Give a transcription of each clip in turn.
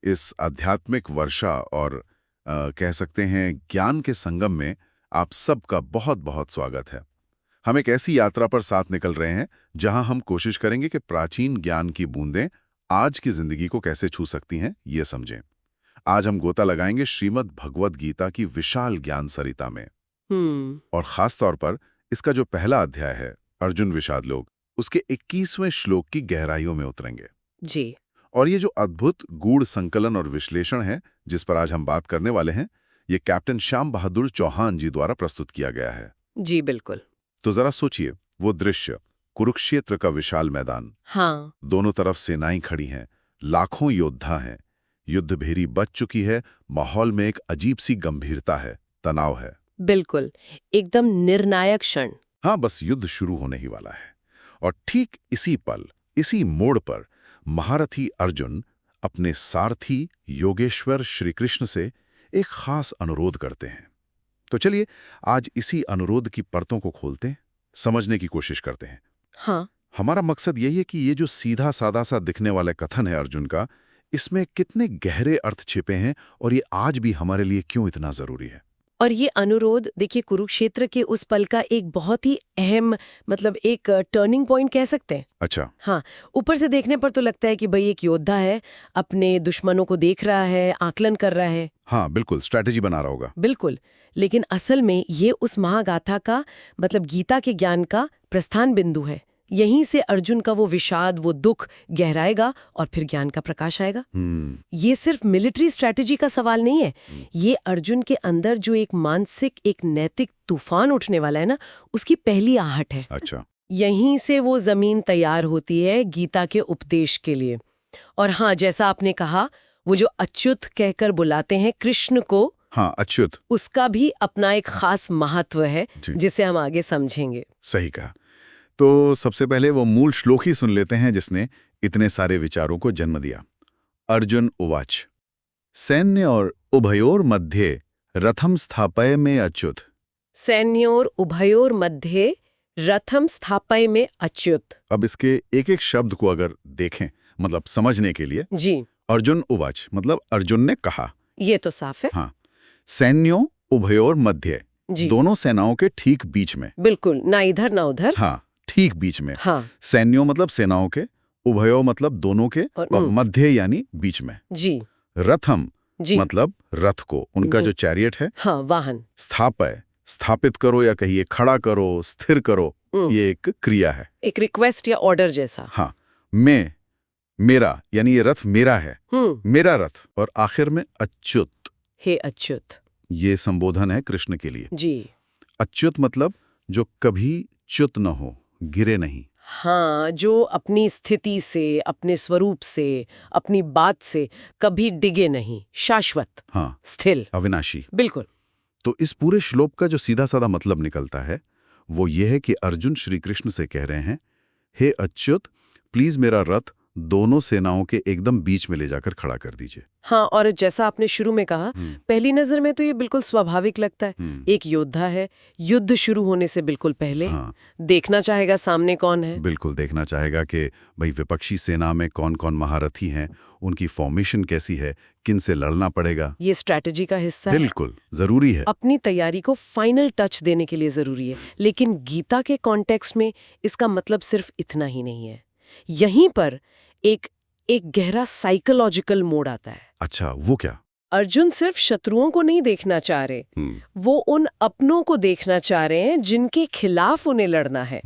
इस आध्यात्मिक वर्षा और कह सकते हैं ज्ञान के संगम में आप सबका बहुत बहुत स्वागत है। हम एक ऐसी यात्रा पर साथ निकल रहे हैं जहां हम कोशिश करेंगे कि प्राचीन ज्ञान की बूंदें आज की जिंदगी को कैसे छू सकती हैं, ये समझें। आज हम गोता लगाएंगे श्रीमद् भगवद गीता की विशाल ज्ञान सरिता में। और खास तौर पर इसका जो पहला अध्याय है, अर्जुन विषाद योग, उसके 21वें श्लोक की गहराइयों में उतरेंगे जी। और ये जो अद्भुत गूढ़ संकलन और विश्लेषण है जिस पर आज हम बात करने वाले हैं, ये कैप्टन श्याम बहादुर चौहान जी द्वारा प्रस्तुत किया गया है। जी बिल्कुल। तो जरा सोचिए, वो दृश्य, कुरुक्षेत्र का विशाल मैदान, हाँ। दोनों तरफ सेनाएं खड़ी हैं, लाखों योद्धा हैं, युद्ध भेरी बच चुकी है, माहौल में एक अजीब सी गंभीरता है, तनाव है। बिल्कुल, एकदम निर्णायक क्षण। हाँ, बस युद्ध शुरू होने ही वाला है। और ठीक इसी पल, इसी मोड़ पर महारथी अर्जुन अपने सारथी योगेश्वर श्री कृष्ण से एक खास अनुरोध करते हैं। तो चलिए आज इसी अनुरोध की परतों को खोलते हैं, समझने की कोशिश करते हैं। हाँ। हमारा मकसद यही है कि ये जो सीधा सादा सा दिखने वाला कथन है अर्जुन का, इसमें कितने गहरे अर्थ छिपे हैं और ये आज भी हमारे लिए क्यों इतना जरूरी है। और ये अनुरोध देखिए कुरुक्षेत्र के उस पल का एक बहुत ही अहम एक टर्निंग पॉइंट कह सकते हैं। अच्छा। हाँ, ऊपर से देखने पर तो लगता है कि भाई एक योद्धा है, अपने दुश्मनों को देख रहा है, आकलन कर रहा है। हाँ बिल्कुल, स्ट्रैटेजी बना रहा होगा। बिल्कुल, लेकिन असल में ये उस महागाथा का गीता के ज्ञान का प्रस्थान बिंदु है। यहीं से अर्जुन का वो विषाद, वो दुख गहराएगा और फिर ज्ञान का प्रकाश आएगा। ये सिर्फ मिलिट्री स्ट्रैटेजी का सवाल नहीं है, ये अर्जुन के अंदर जो एक मानसिक, एक नैतिक तूफान उठने वाला है ना, उसकी पहली आहट है। अच्छा। यहीं से वो जमीन तैयार होती है गीता के उपदेश के लिए। और हाँ, जैसा आपने कहा, वो जो अच्युत कहकर बुलाते हैं कृष्ण को, हाँ अच्युत, उसका भी अपना एक खास महत्व है जिसे हम आगे समझेंगे। सही कहा। तो सबसे पहले वो मूल श्लोक ही सुन लेते हैं जिसने इतने सारे विचारों को जन्म दिया। अर्जुन उवाच सैन्य और उभयोर मध्ये रथम स्थापय में अच्युत। सैन्योर उभयोर मध्ये रथम स्थापय में अच्युत। अब इसके एक एक शब्द को अगर देखें, मतलब समझने के लिए, जी। अर्जुन उवाच मतलब अर्जुन ने कहा, ये तो साफ है। हाँ। सैन्यों उभयोर मध्य, दोनों सेनाओं के ठीक बीच में। बिल्कुल, ना इधर ना उधर। हाँ, ठीक बीच में। हाँ। सैन्यों मतलब सेनाओं के, उभयों मतलब दोनों के, और मध्य यानी बीच में। जी। रथम मतलब रथ को, उनका जो चैरियट है। हाँ, वाहन। स्थापय, स्थापित करो या कहिए खड़ा करो, स्थिर करो, ये एक क्रिया है, एक रिक्वेस्ट या ऑर्डर जैसा। हाँ। मैं, मेरा, यानी ये रथ मेरा है, मेरा रथ। और आखिर में अच्युत, हे अच्युत, ये संबोधन है कृष्ण के लिए। जी। अच्युत मतलब जो कभी च्युत न हो, गिरे नहीं। हाँ, जो अपनी स्थिति से, अपने स्वरूप से, अपनी बात से कभी डिगे नहीं, शाश्वत। हाँ, स्थिर, अविनाशी। बिल्कुल। तो इस पूरे श्लोक का जो सीधा साधा मतलब निकलता है वो ये है कि अर्जुन श्री कृष्ण से कह रहे हैं, हे अच्युत, प्लीज मेरा रथ दोनों सेनाओं के एकदम बीच में ले जाकर खड़ा कर दीजिए। हाँ, और जैसा आपने शुरू में कहा, पहली नजर में तो ये बिल्कुल स्वाभाविक लगता है। एक योद्धा है, युद्ध शुरू होने से बिल्कुल पहले देखना चाहेगा सामने कौन है। बिल्कुल देखना चाहेगा कि भाई विपक्षी सेना में कौन कौन महारथी हैं, उनकी फॉर्मेशन कैसी है, किन से लड़ना पड़ेगा। ये स्ट्रैटेजी का हिस्सा है, बिल्कुल जरूरी है, अपनी तैयारी को फाइनल टच देने के लिए जरूरी है। लेकिन गीता के कॉन्टेक्स्ट में इसका मतलब सिर्फ इतना ही नहीं है। यहीं पर एक गहरा साइकोलॉजिकल मोड़ आता है। अच्छा, वो क्या? अर्जुन सिर्फ शत्रुओं को नहीं देखना चाह रहे, वो उन अपनों को देखना चाह रहे हैं जिनके खिलाफ उन्हें लड़ना है।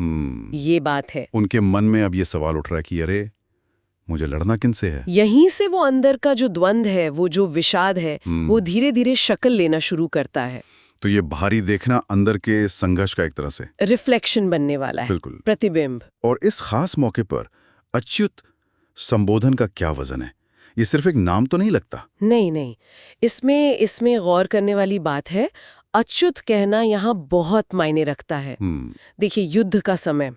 ये बात है। उनके मन में अब ये सवाल उठ रहा है कि अरे मुझे लड़ना किनसे है। यहीं से वो अंदर का जो द्वंद्व है, वो जो विषाद है, वो धीरे धीरे शक्ल लेना शुरू करता है। तो ये बाहरी देखना अंदर के संघर्ष का एक तरह से रिफ्लेक्शन बनने वाला है। बिल्कुल, प्रतिबिंब। और इस खास मौके पर अच्युत संबोधन का क्या वजन है? ये सिर्फ एक नाम तो नहीं लगता। नहीं, इसमें गौर करने वाली बात है। अच्युत कहना यहाँ बहुत मायने रखता है। देखिए, युद्ध का समय,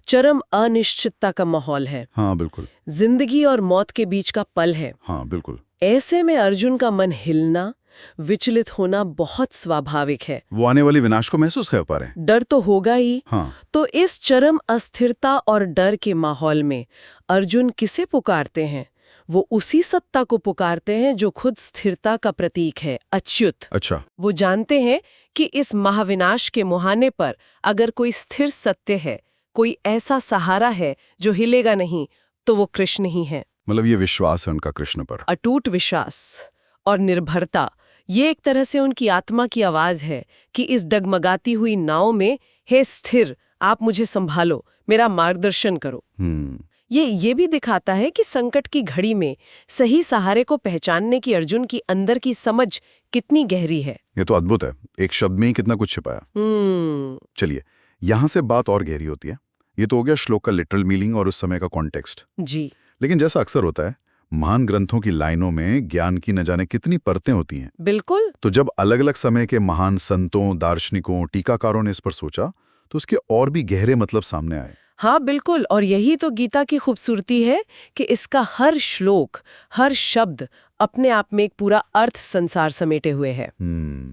चरम अनिश्चितता का माहौल है। हाँ बिल्कुल, जिंदगी और मौत के बीच का पल है। हाँ बिल्कुल। ऐसे में अर्जुन का मन हिलना, विचलित होना बहुत स्वाभाविक है। वो आने वाली विनाश को महसूस कर पा रहे हैं। डर तो होगा ही। हाँ। तो इस चरम अस्थिरता और डर के माहौल में अर्जुन किसे पुकारते हैं? वो उसी सत्ता को पुकारते हैं जो खुद स्थिरता का प्रतीक है, अच्युत। अच्छा। वो जानते हैं कि इस महाविनाश के मुहाने पर अगर कोई स्थिर सत्य है, कोई ऐसा सहारा है जो हिलेगा नहीं, तो वो कृष्ण ही है। मतलब ये विश्वास है उनका कृष्ण पर। अटूट विश्वास और निर्भरता, ये एक तरह से उनकी आत्मा की आवाज है कि इस डगमगाती हुई नाव में, हे स्थिर, आप मुझे संभालो, मेरा मार्गदर्शन करो। ये भी दिखाता है कि संकट की घड़ी में सही सहारे को पहचानने की अर्जुन की अंदर की समझ कितनी गहरी है। ये तो अद्भुत है, एक शब्द में ही कितना कुछ छिपाया। चलिए, यहां से बात और गहरी होती है। ये तो हो गया श्लोक का लिटरल मीनिंग और उस समय का कॉन्टेक्स्ट जी। लेकिन जैसा अक्सर होता है, महान ग्रंथों की लाइनों में ज्ञान की न जाने कितनी परतें होती हैं। बिल्कुल। तो जब अलग अलग समय के महान संतों, दार्शनिकों, टीकाकारों ने इस पर सोचा, तो उसके और भी गहरे मतलब सामने आए। हाँ बिल्कुल, और यही तो गीता की खूबसूरती है कि इसका हर श्लोक, हर शब्द अपने आप में एक पूरा अर्थ संसार समेटे हुए है।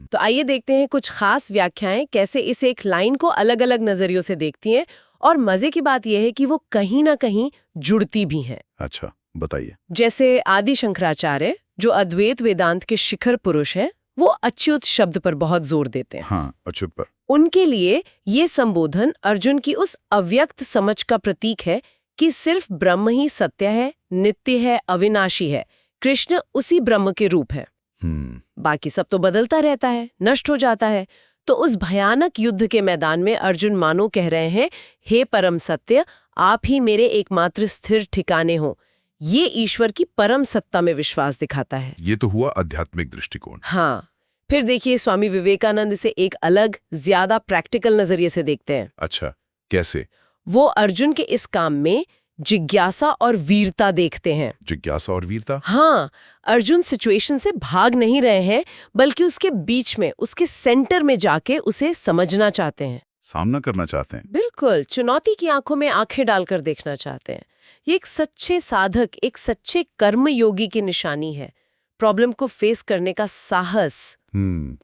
तो आइए देखते हैं कुछ खास व्याख्याएं कैसे इस एक लाइन को अलग अलग नजरियों से देखती हैं, और मजे की बात यह है कि वो कहीं ना कहीं जुड़ती भी हैं। अच्छा, बताइए। जैसे आदि शंकराचार्य, जो अद्वैत वेदांत के शिखर पुरुष हैं, वो अच्युत शब्द पर बहुत जोर देते हैं। हाँ, अच्युत पर। उनके लिए ये संबोधन अर्जुन की उस अव्यक्त समझ का प्रतीक है कि सिर्फ ब्रह्म ही सत्य है, नित्य है, अविनाशी है। कृष्ण उसी ब्रह्म के रूप है। बाकी सब तो बदलता रहता है, नष्ट हो जाता है। तो उस भयानक युद्ध के मैदान में अर्जुन मानो कह रहे हैं, हे परम सत्य, आप ही मेरे एकमात्र स्थिर ठिकाने हो। ये ईश्वर की परम सत्ता में विश्वास दिखाता है। ये तो हुआ आध्यात्मिक दृष्टिकोण। हाँ, फिर देखिए स्वामी विवेकानंद से एक अलग, ज्यादा प्रैक्टिकल नजरिए से देखते हैं। अच्छा, कैसे? वो अर्जुन के इस काम में जिज्ञासा और वीरता देखते हैं। जिज्ञासा और वीरता? हाँ, अर्जुन सिचुएशन से भाग नहीं रहे हैं, बल्कि उसके बीच में, उसके सेंटर में जाके उसे समझना चाहते हैं, सामना करना चाहते हैं। बिल्कुल, चुनौती की आंखों में आंखें डालकर देखना चाहते हैं। ये एक सच्चे साधक, एक सच्चे कर्मयोगी की निशानी है। प्रॉब्लम को फेस करने का साहस,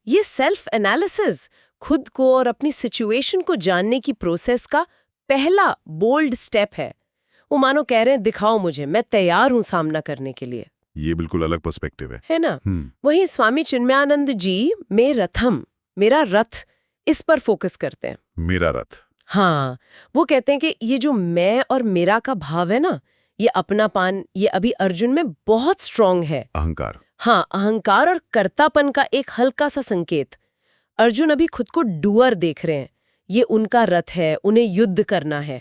ये सेल्फ एनालिसिस, खुद को और अपनी सिचुएशन को जानने की प्रोसेस का पहला बोल्ड स्टेप है। वो मानो कह रहे हैं, दिखाओ मुझे, मैं तैयार हूं सामना करने के लिए। ये बिल्कुल अलग पर्सपेक्टिव है ना? वहीं स्वामी चिन्मयानंद जी में रथम, मेरा रथ, इस पर फोकस करते हैं। मेरा रथ। हाँ, वो कहते हैं कि ये जो मैं और मेरा का भाव है ना, ये अपनापन, ये अभी अर्जुन में बहुत स्ट्रांग है। अहंकार। हाँ, अहंकार और कर्तापन का एक हल्का सा संकेत। अर्जुन अभी खुद को डूअर देख रहे हैं। ये उनका रथ है, उन्हें युद्ध करना है।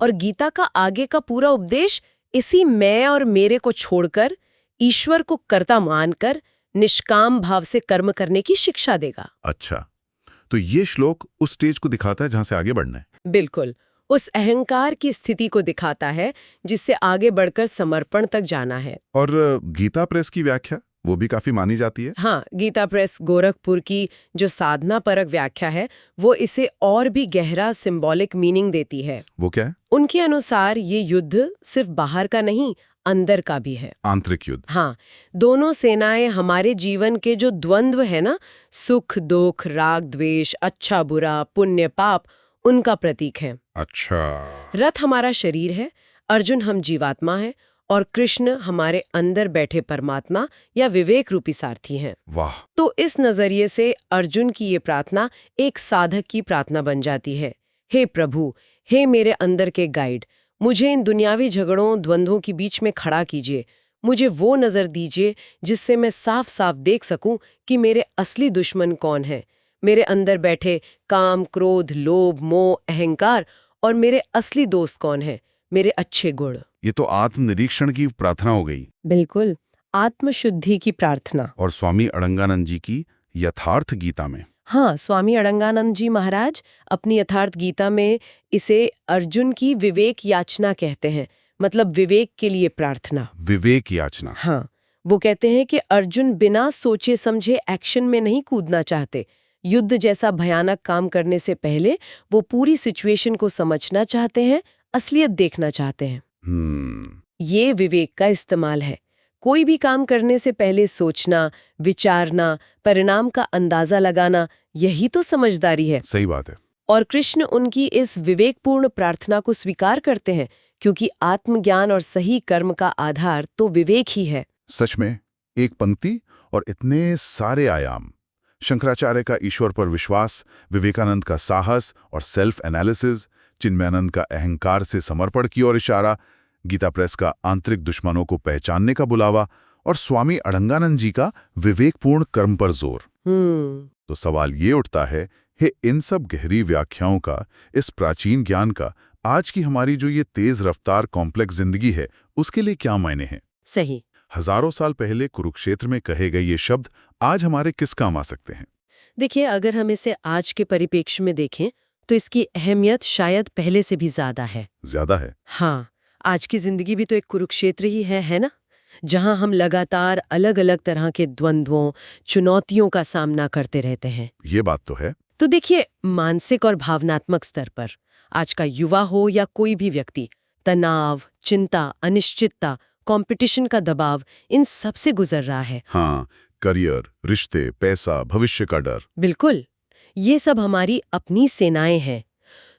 और गीता का आगे का पूरा उपदेश इसी मैं और मेरे को छोड़कर ईश्वर को कर्ता मानकर निष्काम भाव से कर्म करने की शिक्षा देगा। अच्छा, तो ये श्लोक उस स्टेज को दिखाता है जहां से आगे बढ़ना है। बिल्कुल, उस अहंकार की स्थिति को दिखाता है जिससे आगे बढ़कर समर्पण तक जाना है। और गीता प्रेस की व्याख्या, वो भी काफी मानी जाती है। हाँ, गीता प्रेस गोरखपुर की जो साधना परक व्याख्या है, वो इसे और भी गहरा सिंबॉलिक मीनिंग देती है। वो क्या है? उनके अनुसार ये युद्ध सिर्फ बाहर का नहीं, अंदर का भी है। आंतरिक युद्ध। हाँ, दोनों सेनाएं हमारे जीवन के जो द्वंद्व है ना, सुख दुख, राग द्वेष, अच्छा बुरा, पुण्य पाप, उनका प्रतीक है। अच्छा। रथ हमारा शरीर है, अर्जुन हम जीवात्मा है, और कृष्ण हमारे अंदर बैठे परमात्मा या विवेक रूपी सारथी हैं। वाह। तो इस नजरिए से अर्जुन की ये प्रार्थना एक साधक की प्रार्थना बन जाती है। हे प्रभु, हे मेरे अंदर के गाइड, मुझे इन दुनियावी झगड़ों, द्वंद्वों के बीच में खड़ा कीजिए। मुझे वो नजर दीजिए जिससे मैं साफ साफ देख सकूं कि मेरे असली दुश्मन कौन है, मेरे अंदर बैठे काम, क्रोध, लोभ, मोह, अहंकार, और मेरे असली दोस्त कौन है, मेरे अच्छे गुण। ये तो आत्मनिरीक्षण की प्रार्थना हो गई। बिल्कुल, आत्मशुद्धि की प्रार्थना। और स्वामी अड़ंगानंद जी की यथार्थ गीता में? हाँ, स्वामी अड़ंगानंद जी महाराज अपनी यथार्थ गीता में इसे अर्जुन की विवेक याचना कहते हैं, मतलब विवेक के लिए प्रार्थना। विवेक याचना। हाँ, वो कहते हैं कि अर्जुन बिना सोचे समझे एक्शन में नहीं कूदना चाहते। युद्ध जैसा भयानक काम करने से पहले वो पूरी सिचुएशन को समझना चाहते हैं, असलियत देखना चाहते हैं। ये विवेक का इस्तेमाल है। कोई भी काम करने से पहले सोचना, विचारना, परिणाम का अंदाजा लगाना, यही तो समझदारी है। सही बात है। और कृष्ण उनकी इस विवेकपूर्ण प्रार्थना को स्वीकार करते हैं, क्योंकि आत्मज्ञान और सही कर्म का आधार तो विवेक ही है। सच में, एक पंक्ति और इतने सारे आयाम। शंकराचार्य का ईश्वर पर विश्वास, विवेकानंद का साहस और सेल्फ एनालिसिस, चिन्मयानंद का अहंकार से समर्पण की ओर इशारा, गीता प्रेस का आंतरिक दुश्मनों को पहचानने का बुलावा और स्वामी अड़ंगानंद जी का विवेकपूर्ण कर्म पर जोर। तो सवाल ये उठता है, इन सब गहरी व्याख्याओं का, इस प्राचीन ज्ञान का आज की हमारी जो ये तेज रफ्तार कॉम्प्लेक्स जिंदगी है, उसके लिए क्या मायने हैं? सही। हजारों साल पहले कुरुक्षेत्र में कहे गए ये शब्द आज हमारे किस काम आ सकते हैं? देखिए, अगर हम इसे आज के परिप्रेक्ष्य में देखें तो इसकी अहमियत शायद पहले से भी ज्यादा है। ज्यादा है? हाँ, आज की जिंदगी भी तो एक कुरुक्षेत्र ही है ना? जहां हम लगातार अलग अलग तरह के द्वंद्वों, चुनौतियों का सामना करते रहते हैं। ये बात तो है। तो देखिए, मानसिक और भावनात्मक स्तर पर आज का युवा हो या कोई भी व्यक्ति तनाव, चिंता, अनिश्चितता, कंपटीशन का दबाव, इन सब से गुजर रहा है। हाँ, करियर, रिश्ते, पैसा, भविष्य का डर। बिल्कुल, ये सब हमारी अपनी सेनाएं हैं।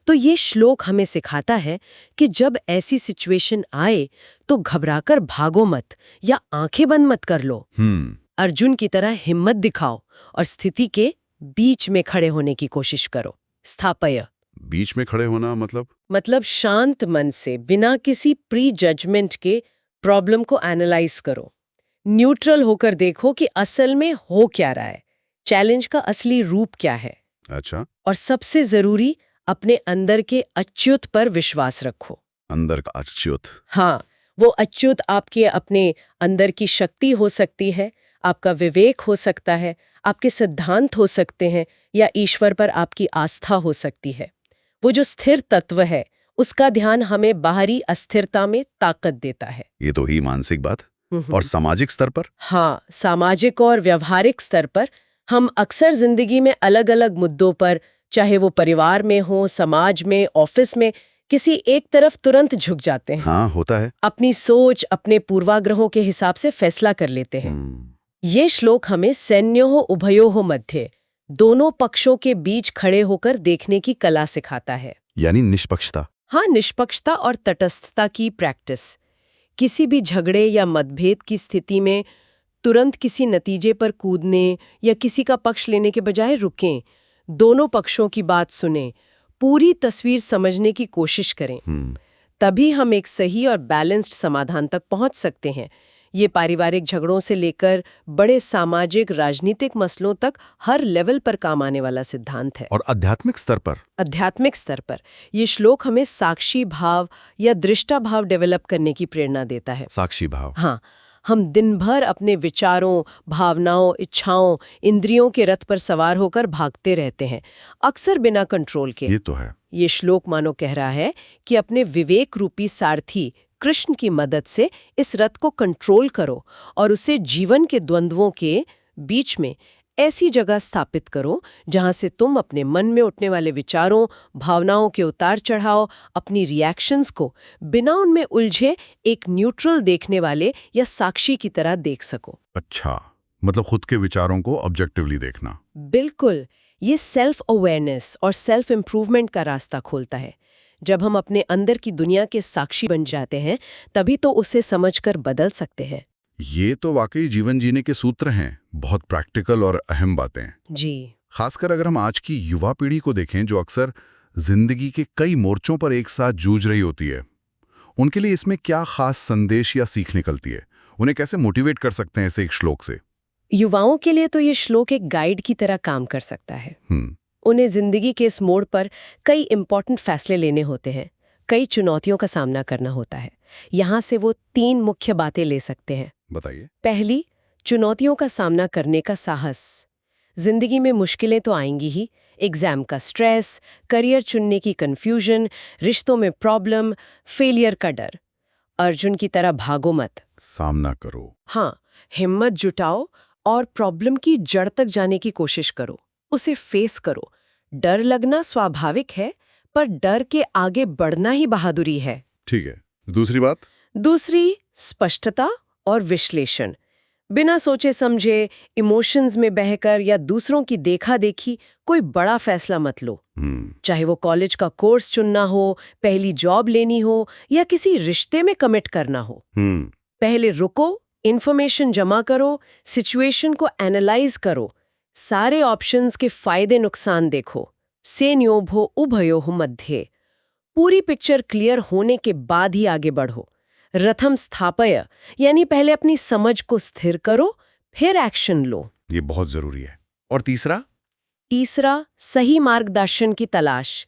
तो ये श्लोक हमें सिखाता है कि जब ऐसी सिचुएशन आए तो घबराकर भागो मत या आंखें बंद मत कर लो। अर्जुन की तरह हिम्मत दिखाओ और स्थिति के बीच में खड़े होने की कोशिश करो। स्थापय। बीच में खड़े होना मतलब शांत मन से, बिना किसी प्री जजमेंट के प्रॉब्लम को एनालाइज करो। न्यूट्रल होकर देखो कि असल में हो क्या रहा है, चैलेंज का असली रूप क्या है। अच्छा। और सबसे जरूरी, अपने अंदर के अच्युत पर विश्वास रखो। अंदर का अच्युत? हाँ, वो अच्युत आपके अपने अंदर की शक्ति हो सकती है, आपका विवेक हो सकता है, आपके सिद्धांत हो सकते हैं, या ईश्वर पर आपकी आस्था हो सकती है। वो जो स्थिर तत्व है, उसका ध्यान हमें बाहरी अस्थिरता में ताकत देता है। ये तो ही मानसिक बात। और सामाजिक स्तर पर? हाँ, सामाजिक और व्यवहारिक स्तर पर हम अक्सर जिंदगी में अलग अलग मुद्दों पर, चाहे वो परिवार में हो, समाज में, ऑफिस में, किसी एक तरफ तुरंत झुक जाते हैं। हाँ, होता है। अपनी सोच, अपने पूर्वाग्रहों के हिसाब से फैसला कर लेते हैं। ये श्लोक हमें सैन्योः उभयोः मध्ये, दोनों पक्षों के बीच खड़े होकर देखने की कला सिखाता है। यानी निष्पक्षता। हाँ, निष्पक्षता और तटस्थता की प्रैक्टिस। किसी भी झगड़े या मतभेद की स्थिति में तुरंत किसी नतीजे पर कूदने या किसी का पक्ष लेने के बजाय रुकें, दोनों पक्षों की बात सुनें, पूरी तस्वीर समझने की कोशिश करें। तभी हम एक सही और बैलेंस्ड समाधान तक पहुंच सकते हैं। ये पारिवारिक झगड़ों से लेकर बड़े सामाजिक, राजनीतिक मसलों तक हर लेवल पर काम आने वाला सिद्धांत है। और आध्यात्मिक स्तर पर? आध्यात्मिक स्तर पर ये श्लोक हमें साक्षी भाव या दृष्टा भाव डेवलप करने की प्रेरणा देता है। साक्षी भाव? हाँ, हम दिन भर अपने विचारों, भावनाओं, इच्छाओं, इंद्रियों के रथ पर सवार होकर भागते रहते हैं, अक्सर बिना कंट्रोल के। ये तो है। ये श्लोक मानो कह रहा है कि अपने विवेक रूपी सारथी कृष्ण की मदद से इस रथ को कंट्रोल करो और उसे जीवन के द्वंद्वों के बीच में ऐसी जगह स्थापित करो जहां से तुम अपने मन में उठने वाले विचारों, भावनाओं के उतार चढ़ाव, अपनी रिएक्शंस को बिना उनमें उलझे एक न्यूट्रल देखने वाले या साक्षी की तरह देख सको। अच्छा, मतलब खुद के विचारों को ऑब्जेक्टिवली देखना। बिल्कुल, ये सेल्फ अवेयरनेस और सेल्फ इम्प्रूवमेंट का रास्ता खोलता है। जब हम अपने अंदर की दुनिया के साक्षी बन जाते हैं, तभी तो उसे समझकर बदल सकते हैं। ये तो वाकई जीवन जीने के सूत्र हैं, बहुत प्रैक्टिकल और अहम बातें। जी। खासकर अगर हम आज की युवा पीढ़ी को देखें, जो अक्सर जिंदगी के कई मोर्चों पर एक साथ जूझ रही होती है, उनके लिए इसमें क्या खास संदेश या सीख निकलती है? उन्हें कैसे मोटिवेट कर सकते हैं इसे एक श्लोक से? युवाओं के लिए तो ये श्लोक एक गाइड की तरह काम कर सकता है। उन्हें जिंदगी के इस मोड़ पर कई इंपॉर्टेंट फैसले लेने होते हैं, कई चुनौतियों का सामना करना होता है। यहाँ से वो 3 मुख्य बातें ले सकते हैं। बताइए। पहली, चुनौतियों का सामना करने का साहस। जिंदगी में मुश्किलें तो आएंगी ही, एग्जाम का स्ट्रेस, करियर चुनने की कंफ्यूजन, रिश्तों में प्रॉब्लम, फेलियर का डर। अर्जुन की तरह भागो मत, सामना करो। हाँ, हिम्मत जुटाओ और प्रॉब्लम की जड़ तक जाने की कोशिश करो, उसे फेस करो। डर लगना स्वाभाविक है, पर डर के आगे बढ़ना ही बहादुरी है। ठीक है। दूसरी बात? दूसरी, स्पष्टता और विश्लेषण। बिना सोचे समझे, इमोशंस में बहकर या दूसरों की देखा देखी कोई बड़ा फैसला मत लो। चाहे वो कॉलेज का कोर्स चुनना हो, पहली जॉब लेनी हो या किसी रिश्ते में कमिट करना हो। पहले रुको, इन्फॉर्मेशन जमा करो, सिचुएशन को एनालाइज करो, सारे ऑप्शंस के फायदे नुकसान देखो। सेन्योभो उभयोः मध्ये। पूरी पिक्चर क्लियर होने के बाद ही आगे बढ़ो। रथम स्थापय, यानी पहले अपनी समझ को स्थिर करो, फिर एक्शन लो। ये बहुत जरूरी है। और तीसरा, सही मार्गदर्शन की तलाश।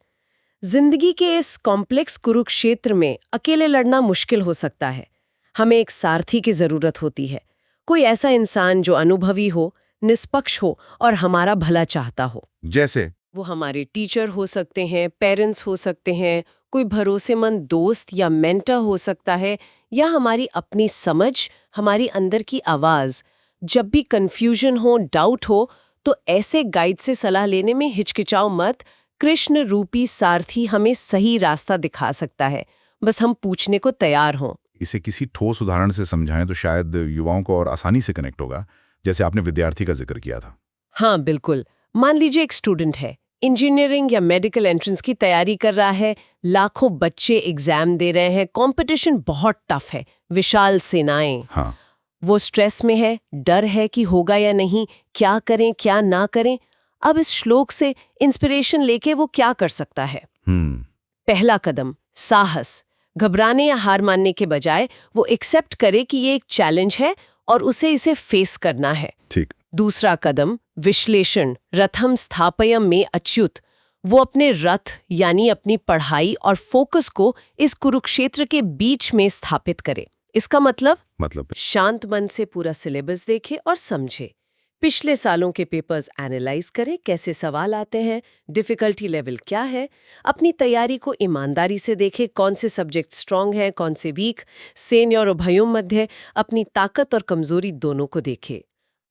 जिंदगी के इस कॉम्प्लेक्स कुरुक्षेत्र में अकेले लड़ना मुश्किल हो सकता है। हमें एक सारथी की जरूरत होती है, कोई ऐसा इंसान जो अनुभवी हो, निष्पक्ष हो और हमारा भला चाहता हो। जैसे वो हमारे टीचर हो सकते हैं, पेरेंट्स हो सकते हैं, कोई भरोसेमंद दोस्त या मेंटर हो सकता है, या हमारी अपनी समझ, हमारी अंदर की आवाज। जब भी कंफ्यूजन हो, डाउट हो, तो ऐसे गाइड से सलाह लेने में हिचकिचाओ मत। कृष्ण रूपी सारथी हमें सही रास्ता दिखा सकता है, बस हम पूछने को तैयार हों। इसे किसी ठोस उदाहरण से समझाएं तो शायद युवाओं को और आसानी से कनेक्ट होगा, जैसे आपने विद्यार्थी का जिक्र किया था। हाँ बिल्कुल। मान लीजिए एक स्टूडेंट है, इंजीनियरिंग या मेडिकल एंट्रेंस की तैयारी कर रहा है, लाखों बच्चे एग्जाम दे रहे हैं, कंपटीशन बहुत टफ है, विशाल सेनाएं। हाँ। वो स्ट्रेस में है, डर है कि होगा या नहीं, क्या करें क्या ना करें। अब इस श्लोक से इंस्पिरेशन लेके वो क्या कर सकता है? पहला कदम, साहस। घबराने या हार मानने के बजाय वो एक्सेप्ट करे कि ये एक चैलेंज है और उसे इसे फेस करना है। ठीक। दूसरा कदम, विश्लेषण। रथम स्थापयम में अच्युत। वो अपने रथ यानी अपनी पढ़ाई और फोकस को इस कुरुक्षेत्र के बीच में स्थापित करे। इसका मतलब शांत मन से पूरा सिलेबस देखे और समझे। पिछले सालों के पेपर्स एनालाइज करें, कैसे सवाल आते हैं, डिफिकल्टी लेवल क्या है। अपनी तैयारी को ईमानदारी से देखे, कौन से सब्जेक्ट स्ट्रांग हैं, कौन से वीक। सेन और उभयों मध्य अपनी ताकत और कमजोरी दोनों को देखे।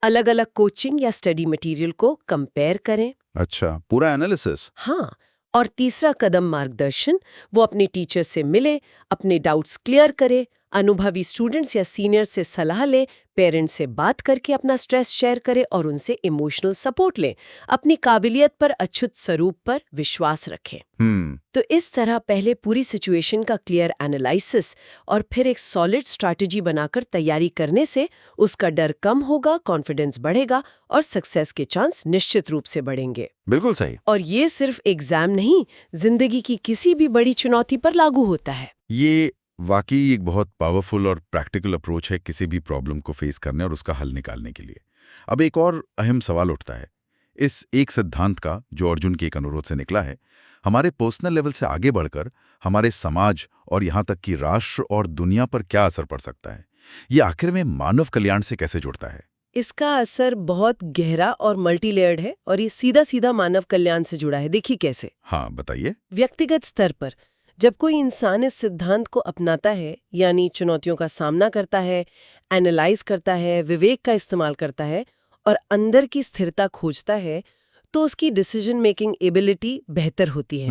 अलग अलग कोचिंग या स्टडी मटेरियल को कंपेयर करें। अच्छा, पूरा एनालिसिस। हाँ। और तीसरा कदम, मार्गदर्शन। वो अपने टीचर से मिले, अपने डाउट्स क्लियर करे, अनुभवी स्टूडेंट्स या सीनियर्स से सलाह ले, पेरेंट्स से बात करके अपना स्ट्रेस शेयर करे और उनसे इमोशनल सपोर्ट ले। अपनी काबिलियत पर, अच्युत स्वरूप पर विश्वास रखें। तो इस तरह पहले पूरी सिचुएशन का क्लियर एनालिसिस और फिर एक सॉलिड स्ट्रैटेजी बनाकर तैयारी करने से उसका डर कम होगा, कॉन्फिडेंस बढ़ेगा और सक्सेस के चांस निश्चित रूप से बढ़ेंगे। बिल्कुल सही। और ये सिर्फ एग्जाम नहीं, जिंदगी की किसी भी बड़ी चुनौती पर लागू होता है। ये वाकई एक बहुत पावरफुल और प्रैक्टिकल अप्रोच है किसी भी प्रॉब्लम को फेस करने और उसका हल निकालने के लिए। अब एक और अहम सवाल उठता है, इस एक सिद्धांत का जो अर्जुन के एक अनुरोध से निकला है, हमारे पर्सनल लेवल से आगे बढ़कर हमारे समाज और यहाँ तक कि राष्ट्र और दुनिया पर क्या असर पड़ सकता है? ये आखिर में मानव कल्याण से कैसे जुड़ता है? इसका असर बहुत गहरा और मल्टीलेयर्ड है और ये सीधा सीधा मानव कल्याण से जुड़ा है। देखिए कैसे। हाँ बताइए। व्यक्तिगत स्तर पर जब कोई इंसान इस सिद्धांत को अपनाता है, यानी चुनौतियों का सामना करता है, एनालाइज करता है, विवेक का इस्तेमाल करता है और अंदर की स्थिरता खोजता है, तो उसकी डिसीजन मेकिंग एबिलिटी बेहतर होती है।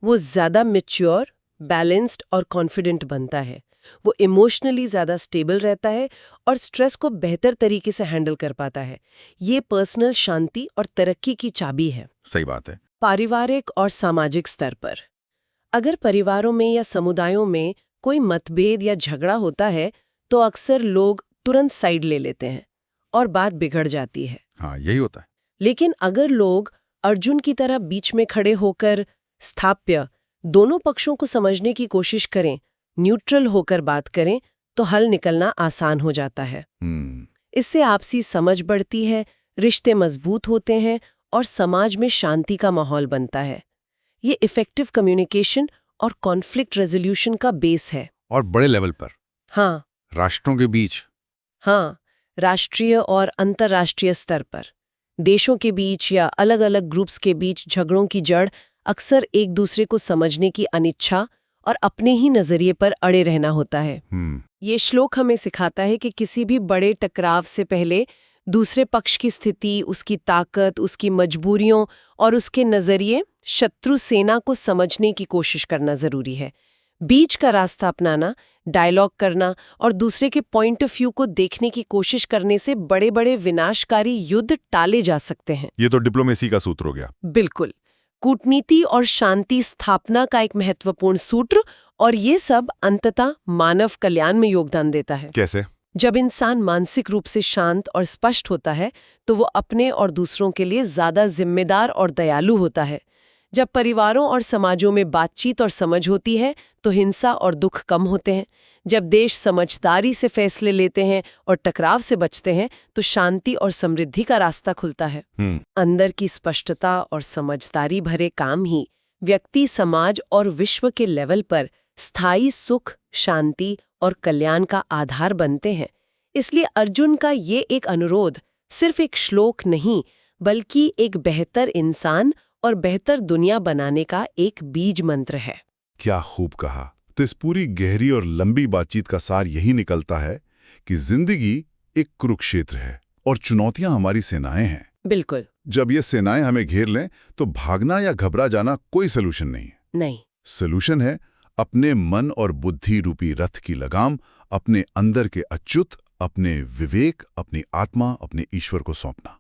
वो ज्यादा मैच्योर, बैलेंस्ड और कॉन्फिडेंट बनता है। वो इमोशनली ज्यादा स्टेबल रहता है और स्ट्रेस को बेहतर तरीके से हैंडल कर पाता है। ये पर्सनल शांति और तरक्की की चाबी है। सही बात है। पारिवारिक और सामाजिक स्तर पर अगर परिवारों में या समुदायों में कोई मतभेद या झगड़ा होता है, तो अक्सर लोग तुरंत साइड ले लेते हैं और बात बिगड़ जाती है। हाँ, यही होता है। लेकिन अगर लोग अर्जुन की तरह बीच में खड़े होकर स्थाप्य दोनों पक्षों को समझने की कोशिश करें, न्यूट्रल होकर बात करें, तो हल निकलना आसान हो जाता है। इससे आपसी समझ बढ़ती है, रिश्ते मजबूत होते हैं और समाज में शांति का माहौल बनता है। ये इफेक्टिव कम्युनिकेशन और कॉन्फ्लिक्ट रेजोल्यूशन का बेस है। और बड़े लेवल पर? हाँ। राष्ट्रों के बीच? हाँ, राष्ट्रीय और अंतर्राष्ट्रीय स्तर पर। देशों के बीच या अलग अलग ग्रुप्स के बीच झगड़ों की जड़ अक्सर एक दूसरे को समझने की अनिच्छा और अपने ही नजरिए पर अड़े रहना होता है। ये श्लोक हमें सिखाता है कि किसी भी बड़े टकराव से पहले दूसरे पक्ष की स्थिति, उसकी ताकत, उसकी मजबूरियों और उसके नजरिए, शत्रु सेना को समझने की कोशिश करना जरूरी है। बीच का रास्ता अपनाना डायलॉग करना और दूसरे के पॉइंट ऑफ व्यू को देखने की कोशिश करने से बड़े बड़े विनाशकारी युद्ध टाले जा सकते हैं। ये तो डिप्लोमेसी का सूत्र हो गया। बिल्कुल, कूटनीति और शांति स्थापना का एक महत्वपूर्ण सूत्र, और ये सब अंततः मानव कल्याण में योगदान देता है। कैसे? जब इंसान मानसिक रूप से शांत और स्पष्ट होता है तो वो अपने और दूसरों के लिए ज्यादा जिम्मेदार और दयालु होता है। जब परिवारों और समाजों में बातचीत और समझ होती है तो हिंसा और दुख कम होते हैं। जब देश समझदारी से फैसले लेते हैं और टकराव से बचते हैं तो शांति और समृद्धि का रास्ता खुलता है। अंदर की स्पष्टता और समझदारी भरे काम ही व्यक्ति, समाज और विश्व के लेवल पर स्थायी सुख, शांति और कल्याण का आधार बनते हैं। इसलिए अर्जुन का ये एक अनुरोध सिर्फ एक श्लोक नहीं, बल्कि एक बेहतर इंसान और बेहतर दुनिया बनाने का एक बीज मंत्र है। क्या खूब कहा। तो इस पूरी गहरी और लंबी बातचीत का सार यही निकलता है कि जिंदगी एक कुरुक्षेत्र है और चुनौतियां हमारी सेनाएं हैं। बिल्कुल। जब ये सेनाएं हमें घेर लें तो भागना या घबरा जाना कोई सलूशन नहीं है। नहीं। सलूशन है अपने मन और बुद्धि रूपी रथ की लगाम अपने अंदर के अच्युत, अपने विवेक, अपनी आत्मा, अपने ईश्वर को सौंपना।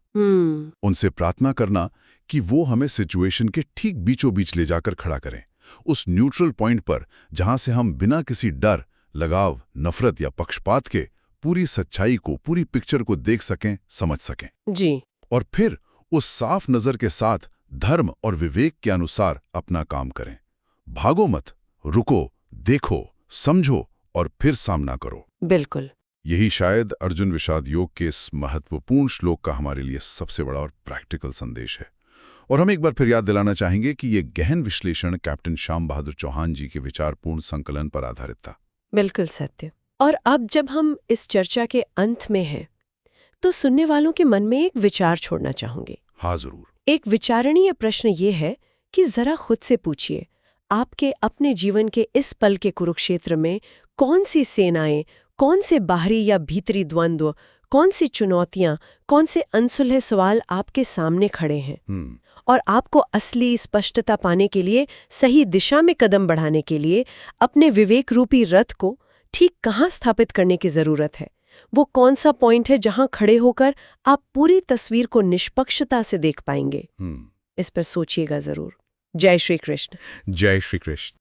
उनसे प्रार्थना करना कि वो हमें सिचुएशन के ठीक बीचों बीच ले जाकर खड़ा करें, उस न्यूट्रल पॉइंट पर जहां से हम बिना किसी डर, लगाव, नफरत या पक्षपात के पूरी सच्चाई को, पूरी पिक्चर को देख सकें, समझ सकें। जी। और फिर उस साफ नजर के साथ धर्म और विवेक के अनुसार अपना काम करें। भागो मत, रुको, देखो, समझो और फिर सामना करो। बिल्कुल। यही शायद अर्जुन विषाद योग के इस महत्वपूर्ण श्लोक का हमारे लिए सबसे बड़ा और प्रैक्टिकल संदेश है। और हम एक बार फिर याद दिलाना चाहेंगे कि ये गहन विश्लेषण कैप्टन श्याम बहादुर चौहान जी के विचारपूर्ण संकलन पर आधारित था। बिल्कुल सत्य। और अब जब हम इस चर्चा के अंत में हैं, तो सुनने वालों के मन में एक विचार छोड़ना चाहूंगी। हाँ, जरूर। एक विचारणीय प्रश्न ये है कि जरा खुद से पूछिए, आपके अपने जीवन के इस पल के कुरुक्षेत्र में कौन सी सेनाएं, कौन से बाहरी या भीतरी द्वंद्व, कौन सी चुनौतियां, कौन से अनसुलझे सवाल आपके सामने खड़े हैं? और आपको असली स्पष्टता पाने के लिए, सही दिशा में कदम बढ़ाने के लिए अपने विवेक रूपी रथ को ठीक कहाँ स्थापित करने की जरूरत है? वो कौन सा पॉइंट है जहां खड़े होकर आप पूरी तस्वीर को निष्पक्षता से देख पाएंगे? इस पर सोचिएगा जरूर। जय श्री कृष्ण। जय श्री कृष्ण।